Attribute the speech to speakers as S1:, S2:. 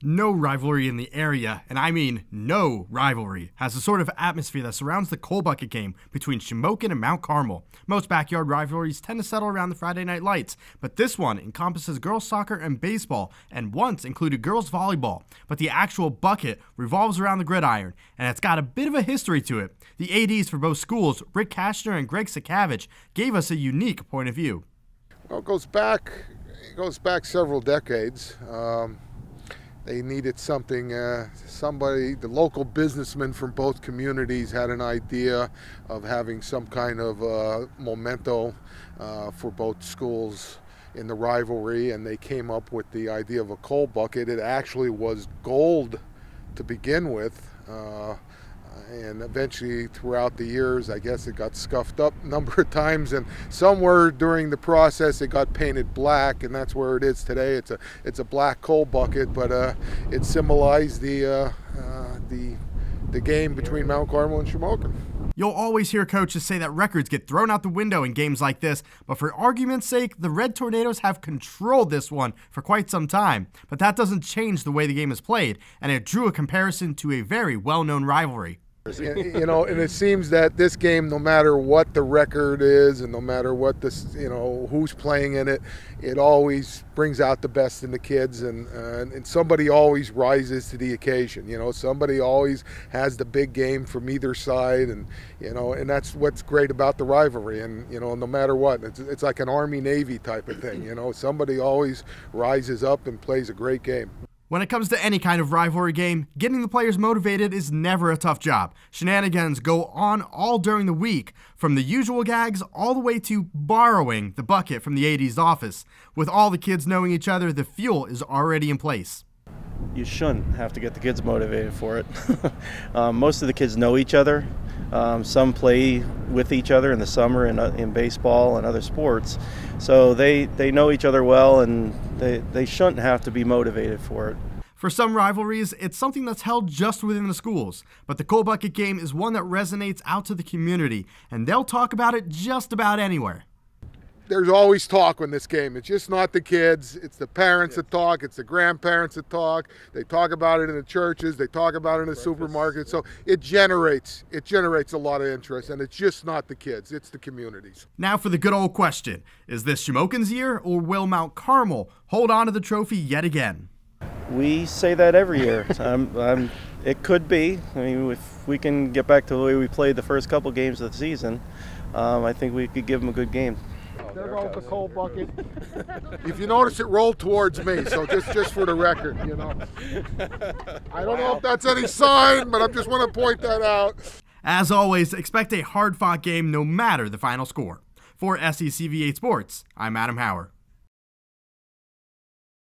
S1: No rivalry in the area, and I mean no rivalry, has the sort of atmosphere that surrounds the coal bucket game between Shamokin and Mount Carmel. Most backyard rivalries tend to settle around the Friday night lights, but this one encompasses girls soccer and baseball, and once included girls volleyball. But the actual bucket revolves around the gridiron, and it's got a bit of a history to it. The ADs for both schools, Rick Kashner and Greg Sakavich, gave us a unique point of view.
S2: Well, it goes back several decades. They needed something, the local businessmen from both communities had an idea of having some kind of memento for both schools in the rivalry, and they came up with the idea of a coal bucket. It actually was gold to begin with, and eventually throughout the years, I guess it got scuffed up a number of times, and somewhere during the process it got painted black, and that's where it is today. It's a black coal bucket, but it symbolized the game between Mount Carmel and Shamokin.
S1: You'll always hear coaches say that records get thrown out the window in games like this, but for argument's sake, the Red Tornadoes have controlled this one for quite some time. But that doesn't change the way the game is played, and it drew a comparison to a very well-known rivalry.
S2: You know, and it seems that this game, no matter what the record is and no matter what this, who's playing in it, it always brings out the best in the kids, and somebody always rises to the occasion. Somebody always has the big game from either side, and and that's what's great about the rivalry. And no matter what, it's like an Army-Navy type of thing. Somebody always rises up and plays a great game.
S1: When it comes to any kind of rivalry game, getting the players motivated is never a tough job. Shenanigans go on all during the week, from the usual gags all the way to borrowing the bucket from the AD's office. With all the kids knowing each other, the fuel is already in place.
S3: You shouldn't have to get the kids motivated for it. Most of the kids know each other. Some play with each other in the summer in baseball and other sports. So they know each other well, and they shouldn't have to be motivated for it.
S1: For some rivalries, it's something that's held just within the schools. But the coal bucket game is one that resonates out to the community, and they'll talk about it just about anywhere.
S2: There's always talk in this game. It's just not the kids. It's the parents that talk. It's the grandparents that talk. They talk about it in the churches. They talk about it in the supermarket. So it generates a lot of interest, and it's just not the kids. It's the communities.
S1: Now for the good old question. Is this Shamokin's year, or will Mount Carmel hold on to the trophy yet again?
S3: We say that every year. It could be. I mean, if we can get back to the way we played the first couple games of the season, I think we could give them a good game.
S2: There goes the coal bucket. If you notice, it rolled towards me, so just for the record, I don't know if that's any sign, but I just want to point that out.
S1: As always, expect a hard-fought game no matter the final score. For SECV8 Sports, I'm Adam Hauer.